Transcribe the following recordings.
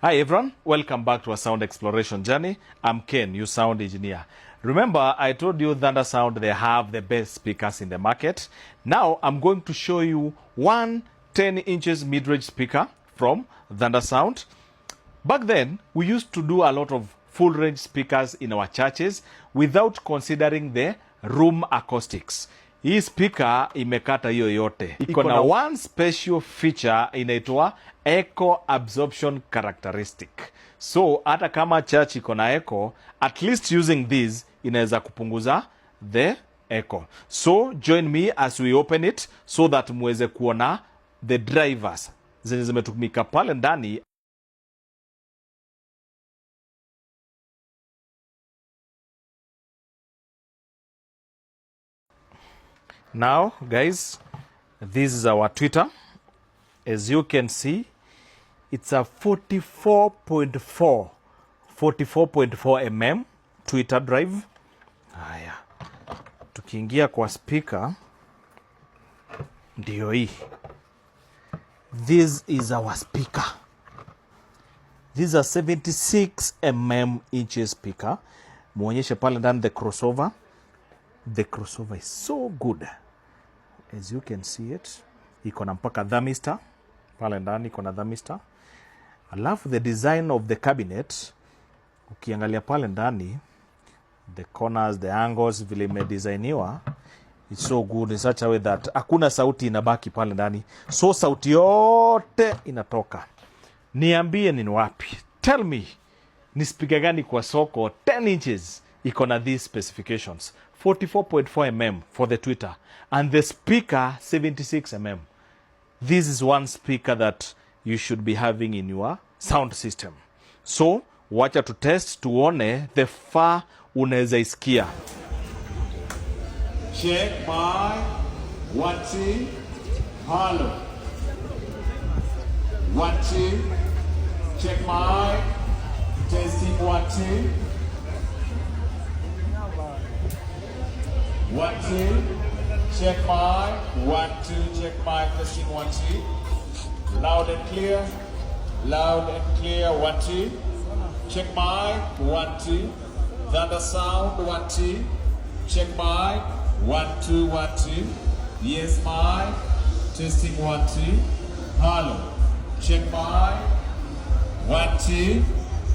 Hi everyone, welcome back to our sound exploration journey. I'm Ken, your sound engineer. Remember, I told you Thunder Sound, they have the best speakers in the market. Now, I'm going to show you one 10 inches mid-range speaker from Thunder Sound. Back then, we used to do a lot of full-range speakers in our churches without considering the room acoustics. Hii speaker imekata hiyo yote. Iko na one special feature inaitwa echo absorption characteristic. So hata kama church iko na echo, at least using this inaweza kupunguza the echo. So join me as we open it so that muweze kuona the drivers zenye zimetumika pale ndani. Now, guys, this is our tweeter. As you can see, it's a 44.4 mm tweeter drive. Haya, tukiingia kwa speaker, ndio hii. This is our speaker. This is a 76 mm inches speaker. Muonyeshe pale ndani the crossover. The crossover is so good. As you can see it, iko na mpaka thermistor pale ndani, iko na thermistor. Alafu the design of the cabinet, ukiangalia pale ndani, the corners, the angles vile imedesigniwa, it's so good in such a way that hakuna sauti inabaki pale ndani. So sauti yote inatoka. Niambie ni wapi. Tell me, ni speaker gani kwa soko 10 inches iko na these specifications? 44.4 mm for the tweeter and the speaker 76 mm. This is one speaker that you should be having in your sound system. So wacha to test tuone the far unaweza isikia. Check my 1 2 hello 1 2 check my testing 1 2 1 2 check my 1 2 check my testing 1 2 loud and clear 1 2 check my 1 2 Thunder Sound 1 2 check my 1 2 1 2 yes my testing 1 2 hello check my 1 2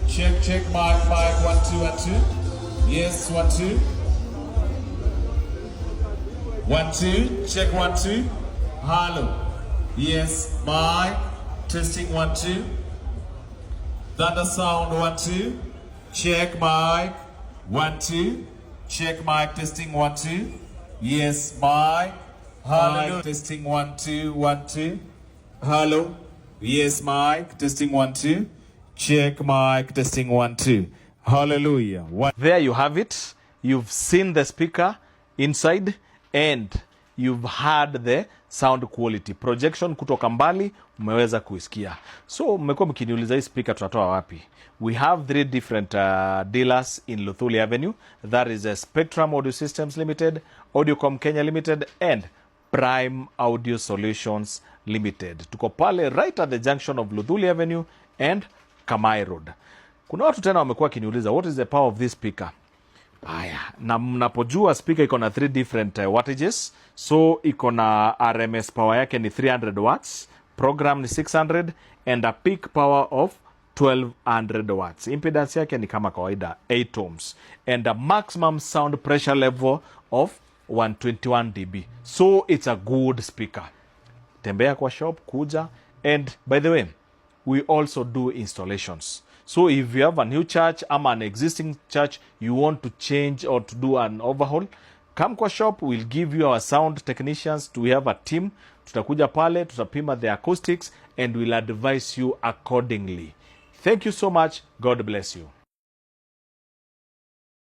check my mic 1 2 1 2 yes 1 2 1 2 check 1 2 hello yes mic testing 1 2 Thunder Sound 1 2 check mic 1 2 check mic testing 1 2 yes mic hello testing 1 2 1 2 hello yes mic testing 1 2 check mic testing 1 2 hallelujah. There you have it. You've seen the speaker inside and you've heard the sound quality. Projection kutoka mbali mmeweza kuisikia. So mmekuwa mkiniuliza hii speaker tunatoa wapi? We have 3 different dealers in Luthuli Avenue. That is Spectrum Audio Systems Limited, Audiocom Kenya Limited and Prime Audio Solutions Limited. Tuko pale right at the junction of Luthuli Avenue and Kamai Road. Kuna watu tena wamekuwa kiniuliza what is the power of this speaker? Haya, na mnapojua speaker iko na 3 different wattages. So iko na RMS power yake ni 300 watts, program ni 600 and a peak power of 1200 watts. Impedance yake ni kama kawaida 8 ohms and a maximum sound pressure level of 121 dB. So it's a good speaker. Tembea kwa shop, kuja. And by the way, we also do installations. So if you have a new church or an existing church, you want to change or to do an overhaul, come kwa shop, we'll give you our sound technicians. We have a team. Tutakuja pale, tutapima the acoustics and we'll advise you accordingly. Thank you so much. God bless you.